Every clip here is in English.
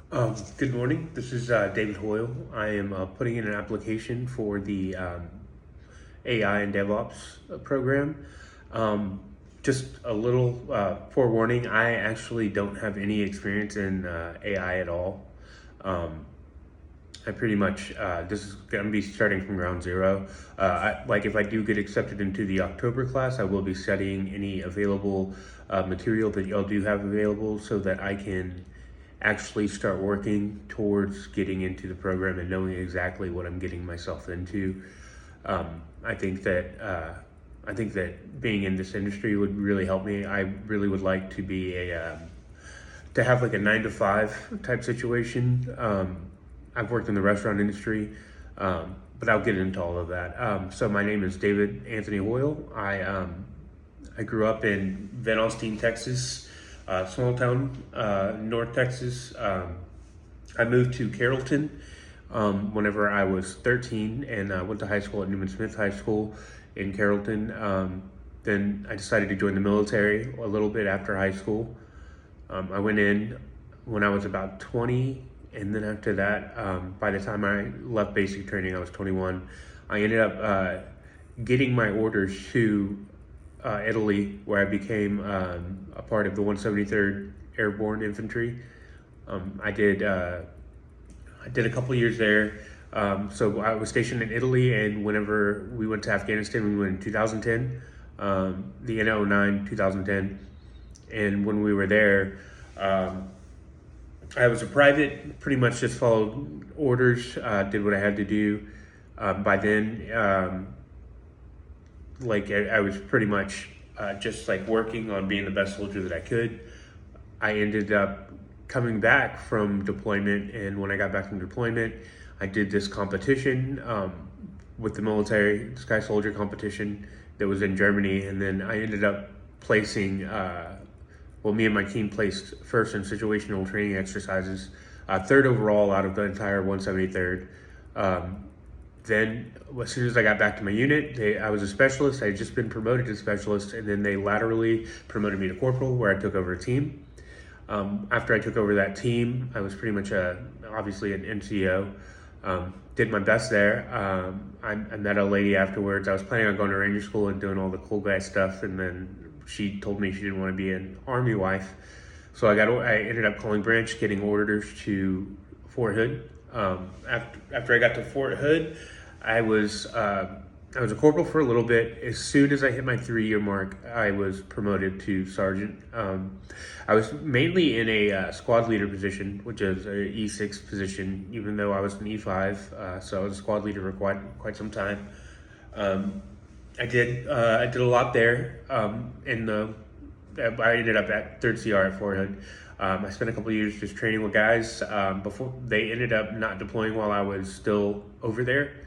Good morning. This is David Hoyle. I am putting in an application for the AI and DevOps program. Um, just a little forewarning, I actually don't have any experience in AI at all. Um, I pretty much, this is going to be starting from ground zero. Like if I do get accepted into the October class, I will be studying any available material that y'all do have available so that I can actually start working towards getting into the program and knowing exactly what I'm getting myself into. I think that being in this industry would really help me. I really would like to be to have like a 9 to 5 type situation. I've worked in the restaurant industry, but I'll get into all of that. So my name is David Anthony Hoyle. I grew up in Van Alstyne, Texas, small town, North Texas. I moved to Carrollton whenever I was 13 and went to high school at Newman Smith High School in Carrollton. Then I decided to join the military a little bit after high school. I went in when I was about 20, and then after that, by the time I left basic training, I was 21. I ended up getting my orders to Italy, where I became a part of the 173rd Airborne Infantry. I did a couple years there. So I was stationed in Italy, and whenever we went to Afghanistan, we went in 2010, the N09 2010. And when we were there, I was a private, pretty much just followed orders, did what I had to do. By then, I was pretty much just like working on being the best soldier that I could. I ended up coming back from deployment, and when I got back from deployment, I did this competition with the military, Sky Soldier competition that was in Germany, and then I ended up placing. Me and my team placed first in situational training exercises, third overall out of the entire 173rd. Then, as soon as I got back to my unit, I was a specialist. I had just been promoted to specialist, and then they laterally promoted me to corporal, where I took over a team. After I took over that team, I was pretty much obviously an NCO. Did my best there. I met a lady afterwards. I was planning on going to ranger school and doing all the cool guy stuff, and then she told me she didn't want to be an army wife. So I ended up calling branch, getting orders to Fort Hood. After I got to Fort Hood, I was a corporal for a little bit. As soon as I hit my 3 year mark, I was promoted to sergeant. I was mainly in a squad leader position, which is a E6 position, even though I was an E5. So I was a squad leader for quite some time. I did a lot there. I ended up at 3rd CR at Fort Hood. I spent a couple of years just training with guys before they ended up not deploying while I was still over there.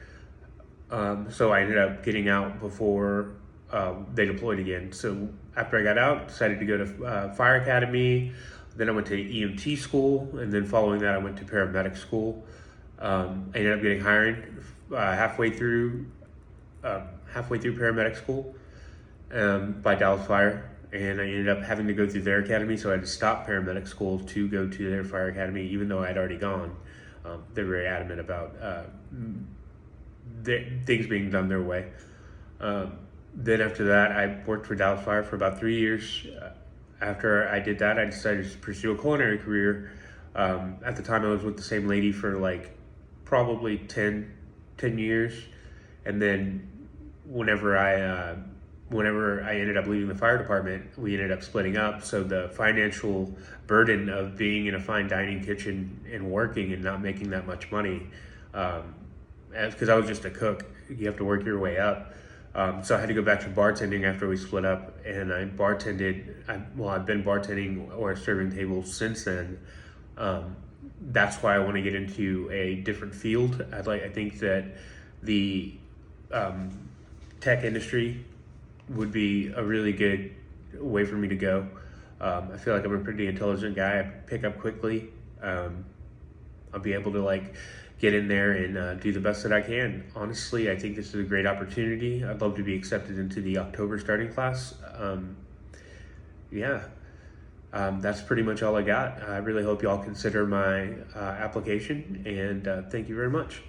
So I ended up getting out before they deployed again. So after I got out, decided to go to Fire Academy. Then I went to EMT school, and then following that, I went to paramedic school. I ended up getting hired halfway through paramedic school by Dallas Fire, and I ended up having to go through their academy, so I had to stop paramedic school to go to their fire academy, even though I'd already gone. They're very adamant about things being done their way. Then after that, I worked for Dallas Fire for about 3 years. After I did that, I decided to pursue a culinary career. At the time, I was with the same lady for like probably 10 years. And then whenever I ended up leaving the fire department, we ended up splitting up. So the financial burden of being in a fine dining kitchen and working and not making that much money, because I was just a cook, you have to work your way up. So I had to go back to bartending after we split up, and I've been bartending or serving tables since then. That's why I want to get into a different field. I think that the tech industry would be a really good way for me to go. I feel like I'm a pretty intelligent guy. I pick up quickly. I'll be able to get in there and do the best that I can. Honestly, I think this is a great opportunity. I'd love to be accepted into the October starting class. Yeah. That's pretty much all I got. I really hope y'all consider my application, and thank you very much.